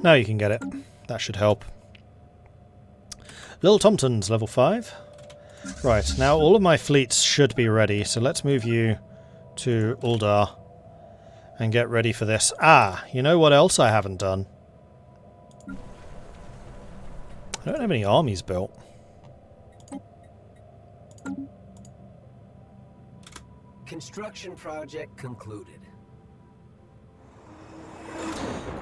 Now you can get it. That should help. Little Tompton's level 5. Right, now all of my fleets should be ready, so let's move you to Uldar and get ready for this. Ah, you know what else I haven't done? I don't have any armies built. Construction project concluded.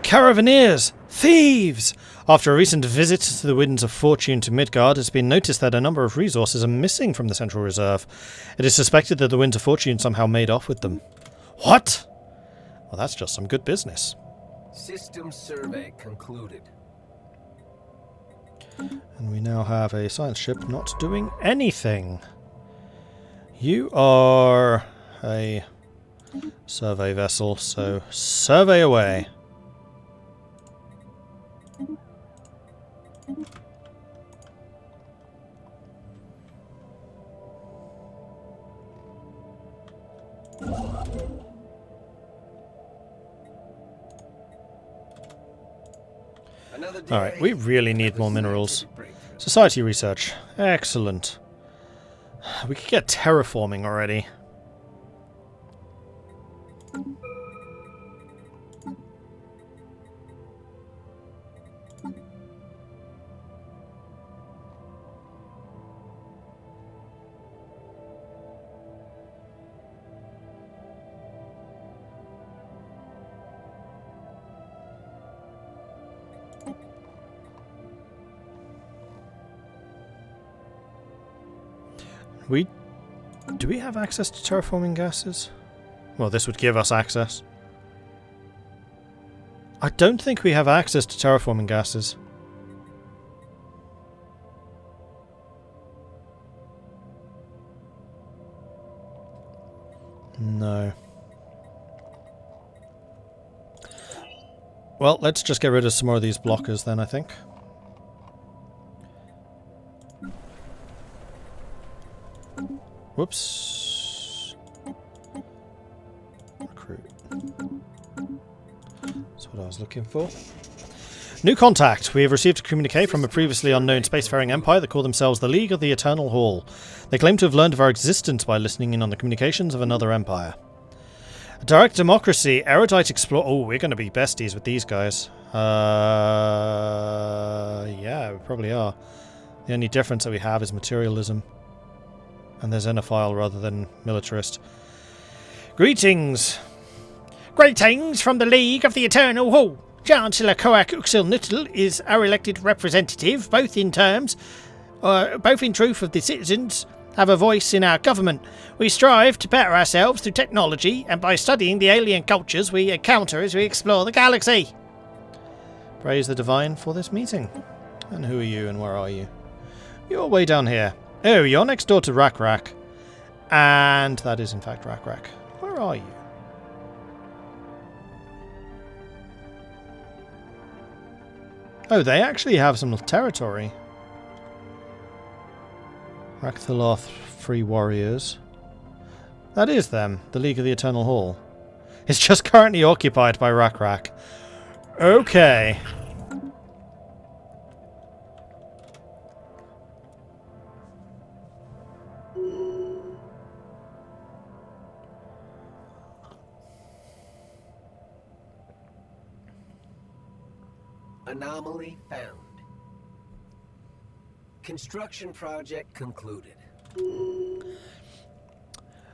Caravaneers! Thieves! After a recent visit to the Winds of Fortune to Midgard, it's been noticed that a number of resources are missing from the Central Reserve. It is suspected that the Winds of Fortune somehow made off with them. What? Well, that's just some good business. System survey concluded. And we now have a science ship not doing anything. You are a survey vessel, so survey away. Alright, we really need more minerals. Society research. Excellent. We could get terraforming already. Do we have access to terraforming gases? Well, this would give us access. I don't think we have access to terraforming gases. No. Well, let's just get rid of some more of these blockers then, I think. Whoops. Recruit. That's what I was looking for. New contact. We have received a communique from a previously unknown spacefaring empire that call themselves the League of the Eternal Hall. They claim to have learned of our existence by listening in on the communications of another empire. A direct democracy, erudite explore. Oh, we're going to be besties with these guys. Yeah, we probably are. The only difference that we have is materialism. And they're xenophile rather than militarist. Greetings! Greetings from the League of the Eternal Hall. Chancellor Koak Uxil-Nuttel is our elected representative, both in truth of the citizens have a voice in our government. We strive to better ourselves through technology and by studying the alien cultures we encounter as we explore the galaxy. Praise the Divine for this meeting. And who are you and where are you? You're way down here. Oh, you're next door to Rak. And that is in fact Rak. Where are you? Oh, they actually have some territory. Rakthaloth Free Warriors. That is them, the League of the Eternal Hall. It's just currently occupied by Rak. Okay. Anomaly found. Construction project concluded.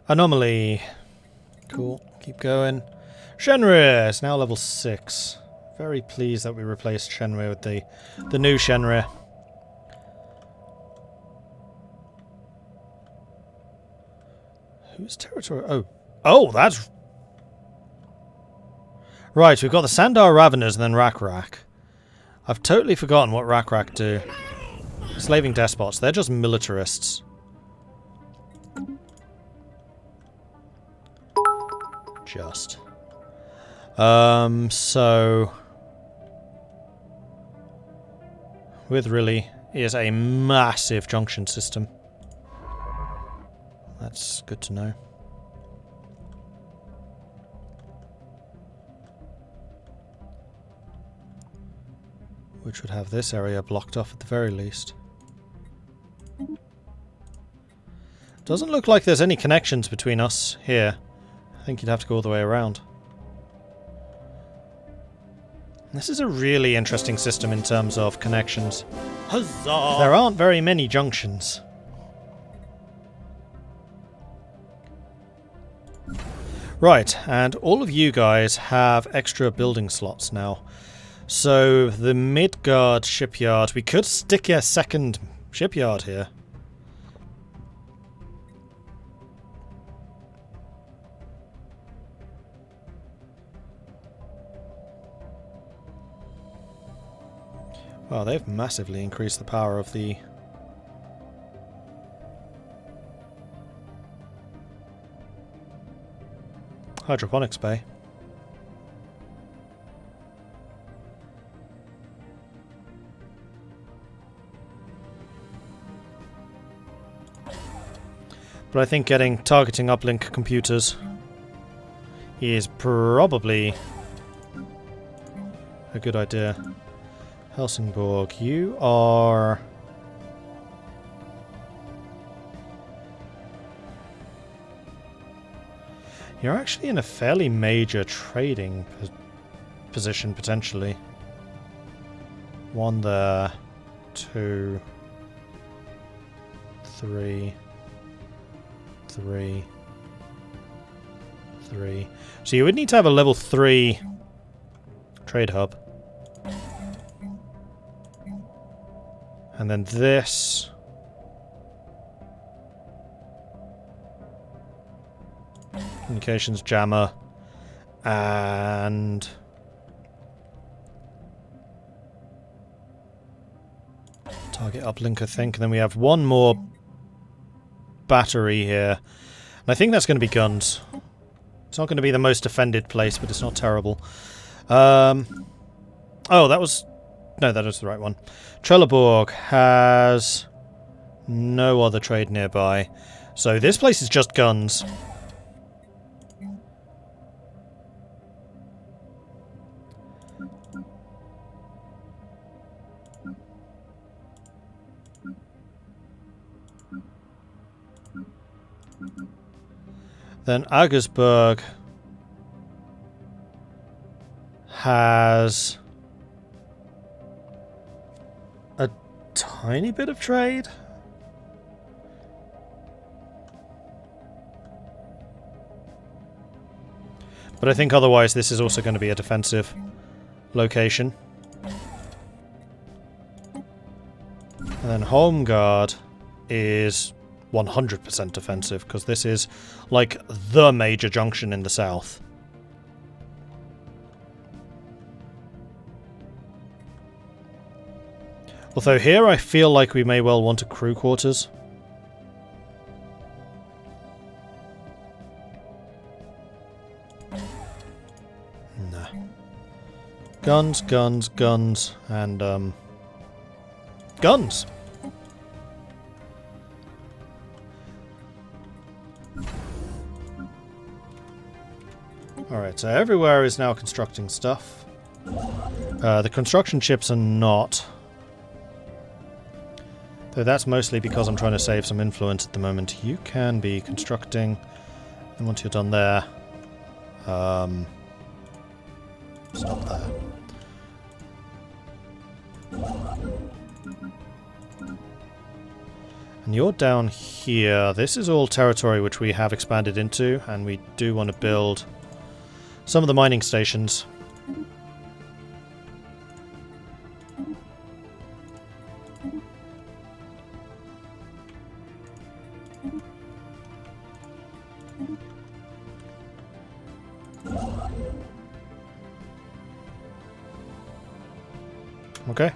Anomaly. Cool. Keep going. Shenrir is now level 6. Very pleased that we replaced Shenrir with the new Shenrir. Whose territory? Oh, that's... Right, we've got the Sandar Raveners and then Rak. I've totally forgotten what Rak do. Slaving despots. They're just militarists. Just. So... Witherily is a massive junction system. That's good to know. which would have this area blocked off at the very least. Doesn't look like there's any connections between us here. I think you'd have to go all the way around. This is a really interesting system in terms of connections. Huzzah! There aren't very many junctions. Right, and all of you guys have extra building slots now. So the Midgard shipyard, we could stick a second shipyard here. Well, they've massively increased the power of the hydroponics bay. But I think getting targeting uplink computers is probably a good idea. Helsingborg, you are... You're actually in a fairly major trading position, potentially. 1 there, 2, 3, 3, 3. So you would need to have a level 3 trade hub. And then this. Communications jammer. And target uplink, I think. And then we have one more battery here. And I think that's going to be guns. It's not going to be the most defended place, but it's not terrible. Oh, that was... No, that is the right one. Trelleborg has no other trade nearby. So this place is just guns. Then Augsburg has a tiny bit of trade. But I think otherwise this is also going to be a defensive location. And then Home Guard is 100% defensive, because this is like the major junction in the south. Although here I feel like we may well want a crew quarters. Nah. Guns, guns, guns, and guns! Alright, so everywhere is now constructing stuff. The construction ships are not. Though that's mostly because I'm trying to save some influence at the moment. You can be constructing, and once you're done there, stop there. And you're down here. This is all territory which we have expanded into, and we do want to build some of the mining stations. Okay.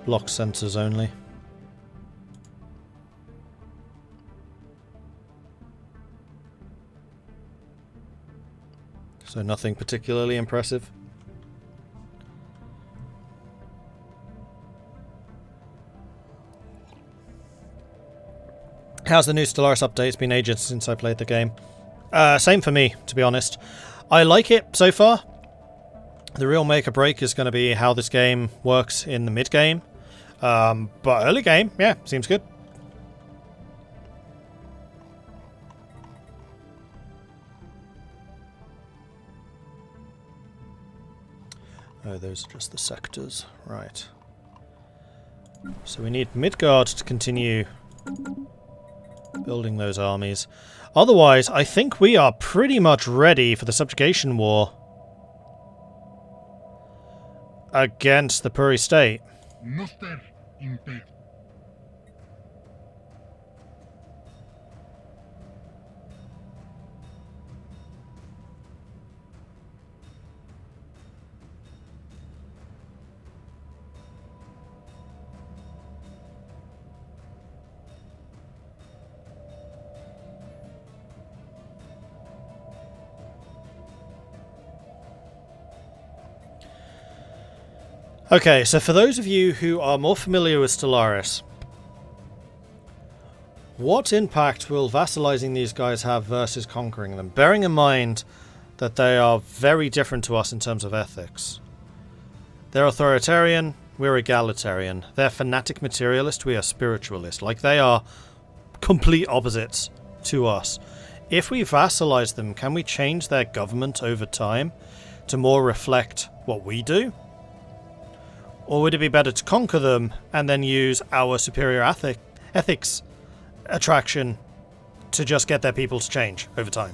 Block sensors only. So nothing particularly impressive. How's the new Stellaris update? It's been ages since I played the game. Same for me, to be honest. I like it so far. The real make or break is going to be how this game works in the mid-game. But early game, yeah, seems good. Oh, those are just the sectors. Right. So we need Midgard to continue building those armies. Otherwise, I think we are pretty much ready for the subjugation war against the Puri state. Muster in bed. Okay, so for those of you who are more familiar with Stellaris, what impact will vassalizing these guys have versus conquering them? Bearing in mind that they are very different to us in terms of ethics. They're authoritarian, we're egalitarian. They're fanatic materialist, we are spiritualist. Like, they are complete opposites to us. If we vassalize them, can we change their government over time to more reflect what we do? Or would it be better to conquer them and then use our superior ethics attraction to just get their people to change over time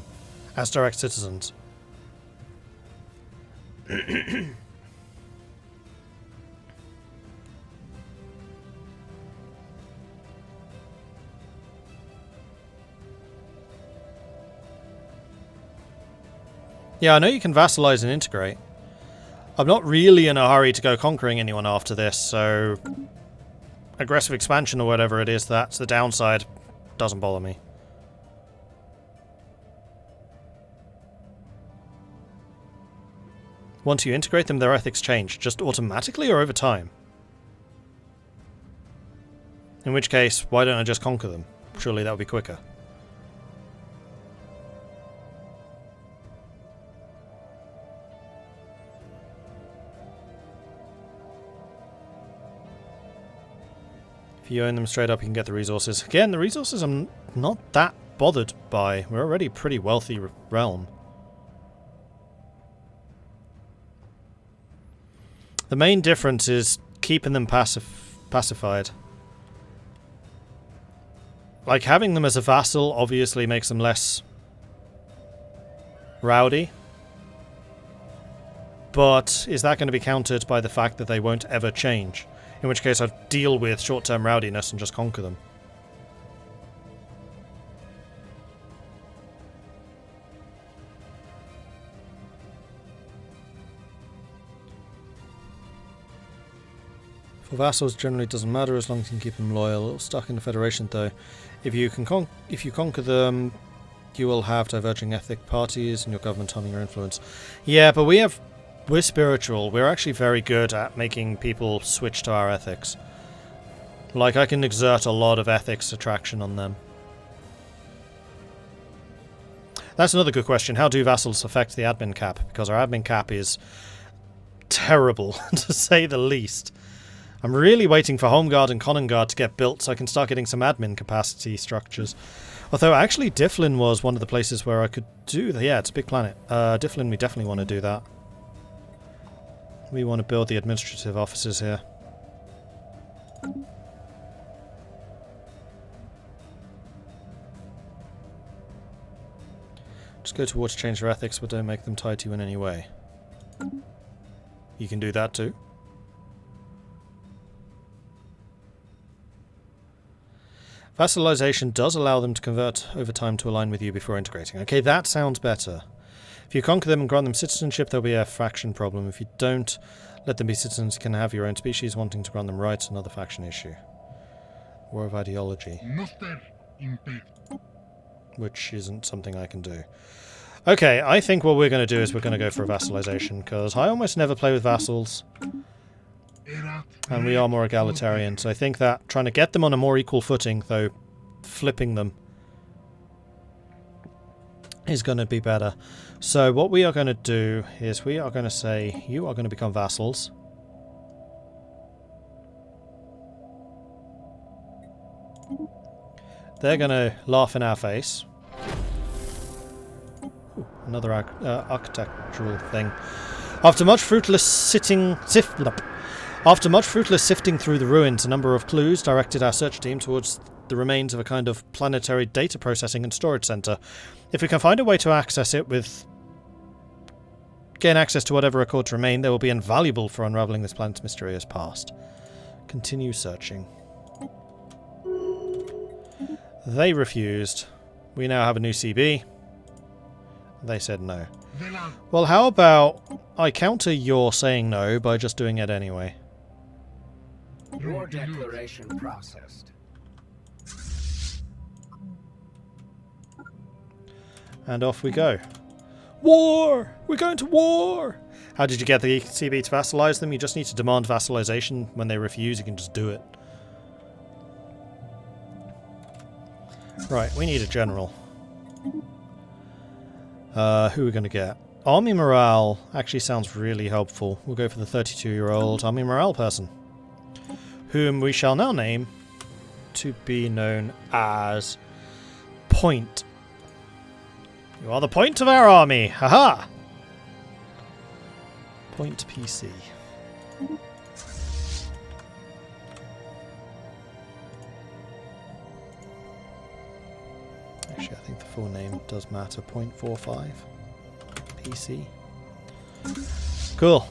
as direct citizens? Yeah, I know you can vassalize and integrate. I'm not really in a hurry to go conquering anyone after this, so aggressive expansion or whatever it is, that's the downside. Doesn't bother me. Once you integrate them, their ethics change, just automatically or over time? In which case, why don't I just conquer them? Surely that would be quicker. If you own them straight up, you can get the resources. Again, the resources I'm not that bothered by. We're already a pretty wealthy realm. The main difference is keeping them pacified. Like, having them as a vassal obviously makes them less rowdy. But is that going to be countered by the fact that they won't ever change? In which case I'd deal with short-term rowdiness and just conquer them. For vassals, generally doesn't matter as long as you can keep them loyal. A little stuck in the Federation, though. If you conquer them, you will have diverging ethnic parties and your government harming your influence. Yeah, but we're spiritual. We're actually very good at making people switch to our ethics. Like, I can exert a lot of ethics attraction on them. That's another good question. How do vassals affect the admin cap? Because our admin cap is terrible, to say the least. I'm really waiting for Home Guard and Conan Guard to get built so I can start getting some admin capacity structures. Although, actually, Difflin was one of the places where I could do that. Yeah, it's a big planet. Difflin, we definitely want to do that. We want to build the administrative offices here. Just go to war to change their ethics, but don't make them tied to you in any way. You can do that too. Vassalization does allow them to convert over time to align with you before integrating. Okay, that sounds better. If you conquer them and grant them citizenship, there'll be a faction problem. If you don't let them be citizens, you can have your own species. Wanting to grant them rights, another faction issue. War of ideology. Which isn't something I can do. Okay, I think what we're going to do is we're going to go for a vassalization, because I almost never play with vassals. And we are more egalitarian, so I think that trying to get them on a more equal footing, though flipping them is going to be better. So what we are going to do is we are going to say you are going to become vassals. They're going to laugh in our face. Ooh, another architectural thing. After much fruitless sifting through the ruins, a number of clues directed our search team towards the remains of a kind of planetary data processing and storage center. If we can find a way to access it gain access to whatever records remain, they will be invaluable for unraveling this planet's mysterious past. Continue searching. They refused. We now have a new CB. They said no. Well, how about I counter your saying no by just doing it anyway? Your declaration processed. And off we go. War! We're going to war! How did you get the CB to vassalize them? You just need to demand vassalization. When they refuse, you can just do it. Right, we need a general. Who are we going to get? Army morale actually sounds really helpful. We'll go for the 32-year-old army morale person, whom we shall now name to be known as Point. You are the point of our army! Haha! Point PC. Actually, I think the full name does matter. 0.45 PC. Cool.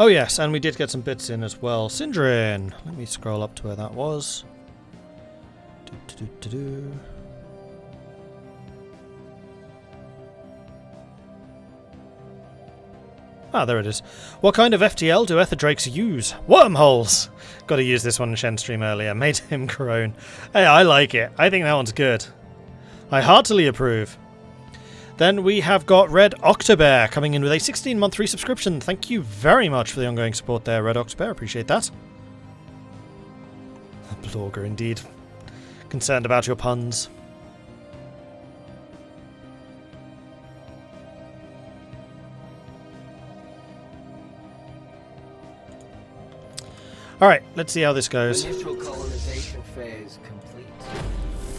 Oh yes, and we did get some bits in as well. Sindrin! Let me scroll up to where that was. Ah, there it is. What kind of FTL do Etherdrakes use? Wormholes! Got to use this one in Shenstream earlier. Made him groan. Hey, I like it. I think that one's good. I heartily approve. Then we have got Red Octobear coming in with a 16-month resubscription. Thank you very much for the ongoing support there, Red Octobear. Appreciate that. A blogger indeed. Concerned about your puns. Alright, let's see how this goes. Initial colonization phase complete.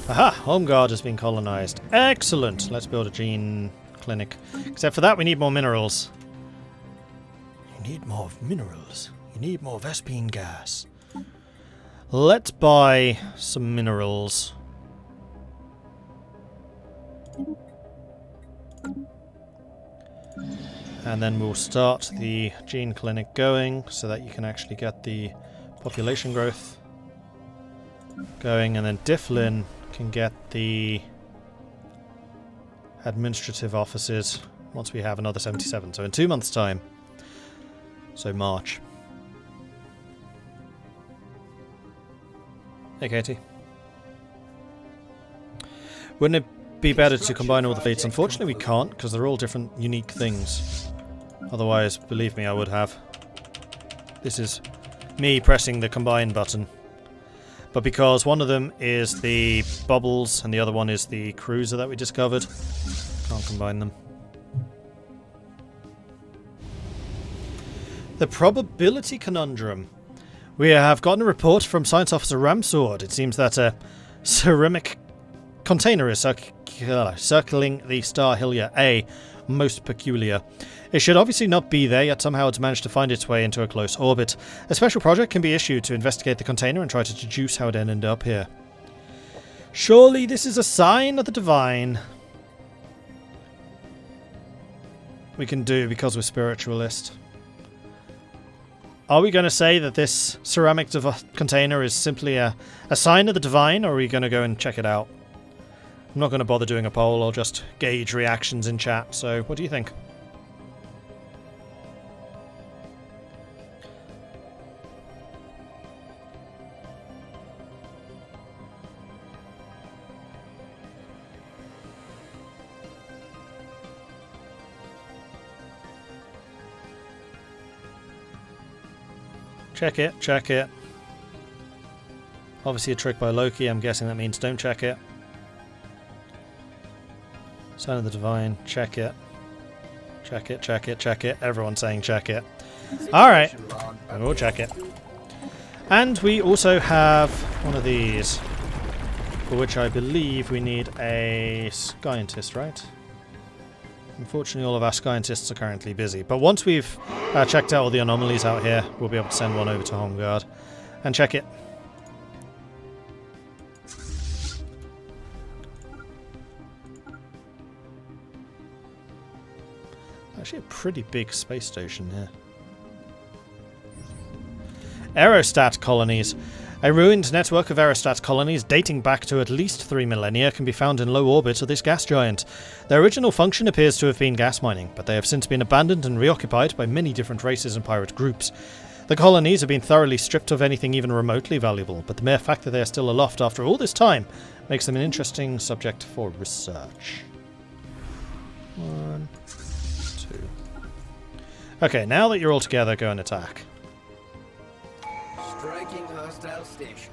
Aha! Home Guard has been colonized. Excellent! Let's build a gene clinic. Except for that, we need more minerals. You need more minerals. You need more Vespine gas. Let's buy some minerals. And then we'll start the gene clinic going so that you can actually get the population growth going, and then Difflin can get the administrative offices once we have another 77. So in 2 months' time. So March. Hey, Katie. Wouldn't it be better to combine all the fleets? Unfortunately, we can't, because they're all different, unique things. Otherwise, believe me, I would have. This is me pressing the combine button. But because one of them is the bubbles and the other one is the cruiser that we discovered, can't combine them. The probability conundrum. We have gotten a report from Science Officer Ramsword. It seems that a ceramic container is circling the star Hilya A. Most peculiar. It should obviously not be there, yet somehow it's managed to find its way into a close orbit. A special project can be issued to investigate the container and try to deduce how it ended up here. Surely this is a sign of the divine. We can do because we're spiritualist. Are we going to say that this ceramic container is simply a sign of the divine, or are we going to go and check it out? I'm not going to bother doing a poll, I'll just gauge reactions in chat, so what do you think? Check it, check it. Obviously a trick by Loki, I'm guessing that means don't check it. Son of the Divine, check it. Check it, check it, check it. Everyone's saying check it. Alright, we'll check it. And we also have one of these, for which I believe we need a scientist, right? Unfortunately, all of our scientists are currently busy. But once we've checked out all the anomalies out here, we'll be able to send one over to Home Guard and check it. Actually a pretty big space station here. Aerostat colonies. A ruined network of aerostat colonies dating back to at least 3 millennia can be found in low orbit of this gas giant. Their original function appears to have been gas mining, but they have since been abandoned and reoccupied by many different races and pirate groups. The colonies have been thoroughly stripped of anything even remotely valuable, but the mere fact that they are still aloft after all this time makes them an interesting subject for research. 1, 2. Okay, now that you're all together, go and attack. Striking hostile station.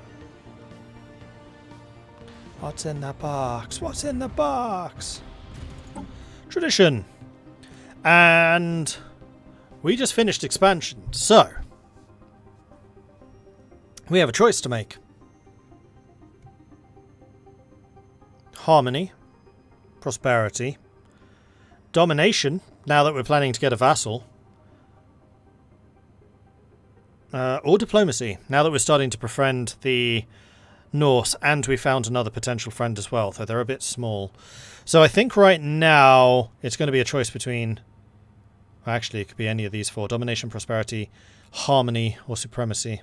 What's in the box? What's in the box? Tradition. And we just finished expansion, so we have a choice to make. Harmony, prosperity, domination, now that we're planning to get a vassal, or diplomacy, now that we're starting to befriend the Norse, and we found another potential friend as well, though they're a bit small. So I think right now it's going to be a choice between... Actually, it could be any of these four. Domination, prosperity, harmony, or supremacy.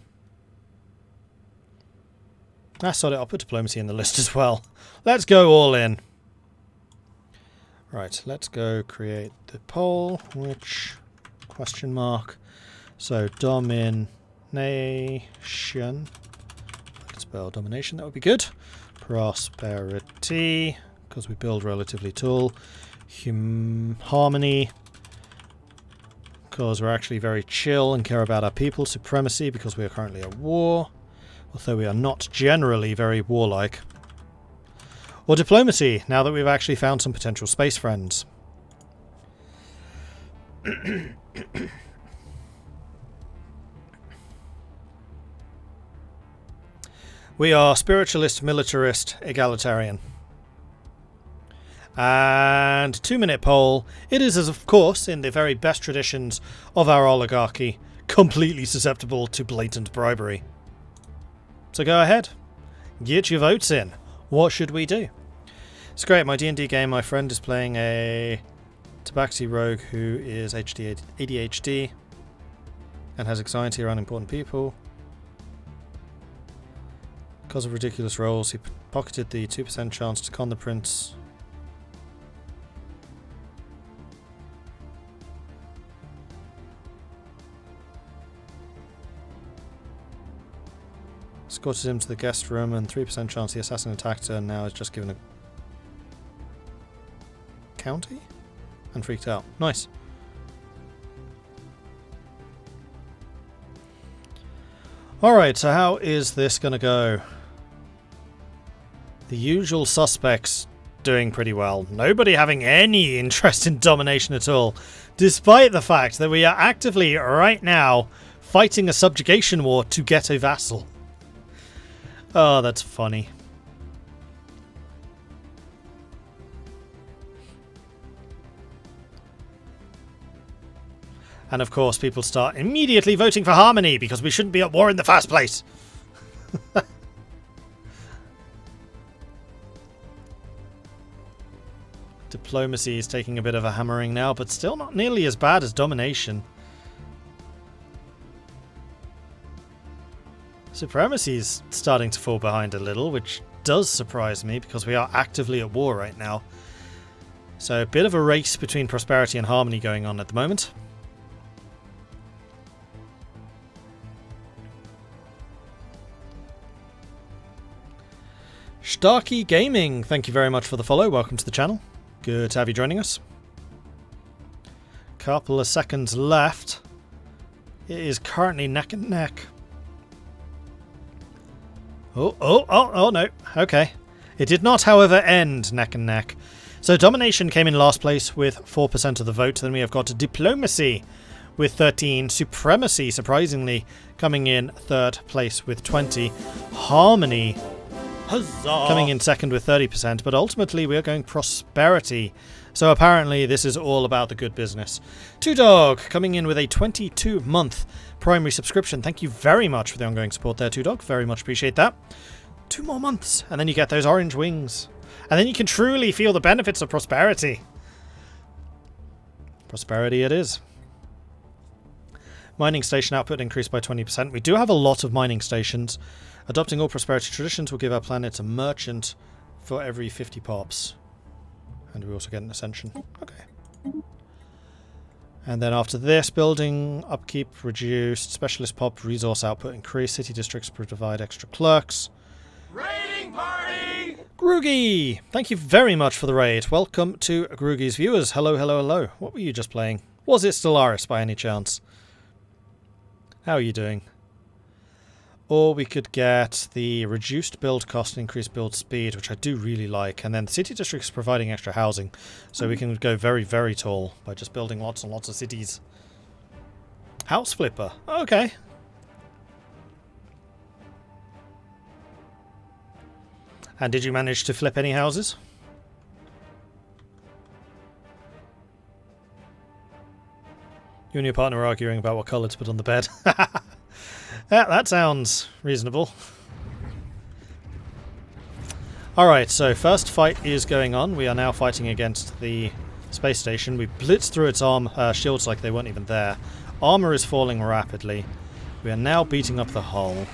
Sorry, I'll put diplomacy in the list as well. Let's go all in. Right, let's go create the poll, which... question mark. So, domination. I could spell domination, that would be good. Prosperity, because we build relatively tall. Harmony, because we're actually very chill and care about our people. Supremacy, because we are currently at war, although we are not generally very warlike. Or diplomacy, now that we've actually found some potential space friends. We are spiritualist, militarist, egalitarian. And 2-minute poll. It is, as of course, in the very best traditions of our oligarchy, completely susceptible to blatant bribery. So go ahead. Get your votes in. What should we do? It's great. My D&D game, my friend is playing a Tabaxi rogue who is ADHD and has anxiety around important people. Because of ridiculous rolls, he pocketed the 2% chance to con the prince. Escorted him to the guest room, and 3% chance the assassin attacked her, and now is just given a county? And freaked out. Nice. Alright, so how is this going to go? The usual suspects doing pretty well. Nobody having any interest in domination at all, despite the fact that we are actively, right now, fighting a subjugation war to get a vassal. Oh, that's funny. And of course, people start immediately voting for harmony because we shouldn't be at war in the first place. Diplomacy is taking a bit of a hammering now, but still not nearly as bad as domination. Supremacy is starting to fall behind a little, which does surprise me because we are actively at war right now. So a bit of a race between prosperity and harmony going on at the moment. Starkey Gaming, thank you very much for the follow. Welcome to the channel. Good to have you joining us. Couple of seconds left. It is currently neck and neck. Oh, no. Okay. It did not, however, end neck and neck. So domination came in last place with 4% of the vote. Then we have got diplomacy with 13. Supremacy, surprisingly, coming in third place with 20. Harmony, huzzah, coming in second with 30%. But ultimately, we are going prosperity. So apparently, this is all about the good business. Two Dog coming in with a 22-month primary subscription. Thank you very much for the ongoing support there, Two Dog. Very much appreciate that. 2 more months, and then you get those orange wings. And then you can truly feel the benefits of prosperity. Prosperity it is. Mining station output increased by 20%. We do have a lot of mining stations. Adopting all prosperity traditions will give our planet a merchant for every 50 pops. And we also get an ascension. Okay. And then after this, building upkeep reduced, specialist pop, resource output increased, city districts provide extra clerks. Raiding party! Groogy! Thank you very much for the raid. Welcome to Groogy's viewers. Hello, hello, hello. What were you just playing? Was it Stellaris by any chance? How are you doing? Or we could get the reduced build cost and increased build speed, which I do really like. And then the city districts providing extra housing. So we can go very, very tall by just building lots and lots of cities. House flipper. Okay. And did you manage to flip any houses? You and your partner are arguing about what colour to put on the bed. Yeah, that sounds reasonable. Alright, so first fight is going on. We are now fighting against the space station. We blitzed through its shields like they weren't even there. Armour is falling rapidly. We are now beating up the hull.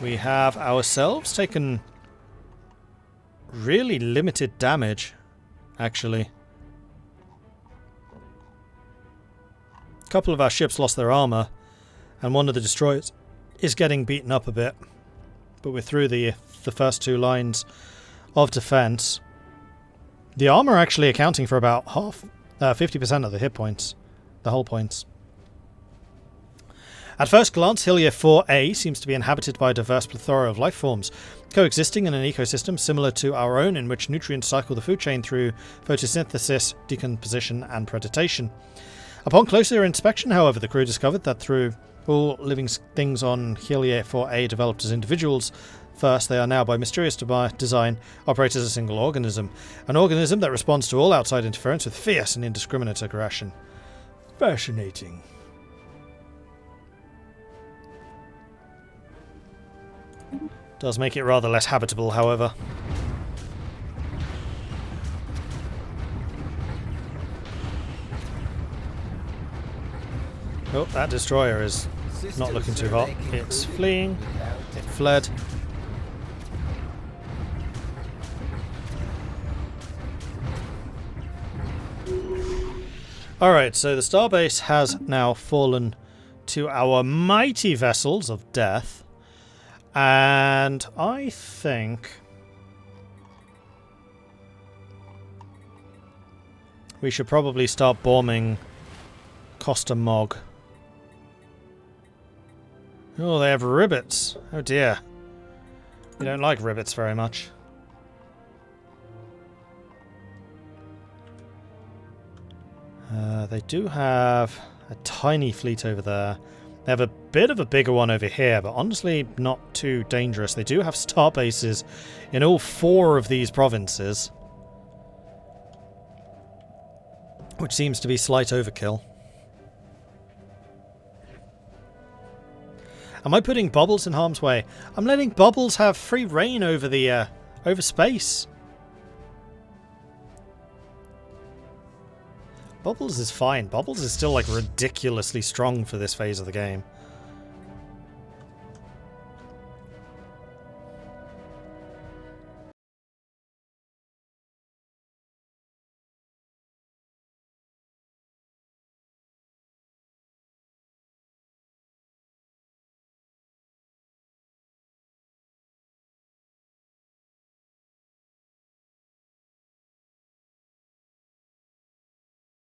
We have ourselves taken really limited damage, actually. A couple of our ships lost their armour, and one of the destroyers is getting beaten up a bit. But we're through the first 2 lines of defence. The armour actually accounting for about 50% of the hit points, the hull points. At first glance, Hylia 4A seems to be inhabited by a diverse plethora of life forms, coexisting in an ecosystem similar to our own, in which nutrients cycle the food chain through photosynthesis, decomposition, and predation. Upon closer inspection, however, the crew discovered that through all living things on Hylia 4A developed as individuals, first they are now, by mysterious design, operate as a single organism. An organism that responds to all outside interference with fierce and indiscriminate aggression. Fascinating. Does make it rather less habitable, however. Oh, that destroyer is not looking too hot. It's fleeing. It fled. Alright, so the starbase has now fallen to our mighty vessels of death. And I think we should probably start bombing Costa Mog. Oh, they have ribbits. Oh dear. We don't like ribbits very much. They do have a tiny fleet over there. They have a bit of a bigger one over here, but honestly not too dangerous. They do have star bases in all 4 of these provinces, which seems to be slight overkill. Am I putting Bubbles in harm's way? I'm letting Bubbles have free reign over the over space. Bubbles is fine. Bubbles is still like ridiculously strong for this phase of the game.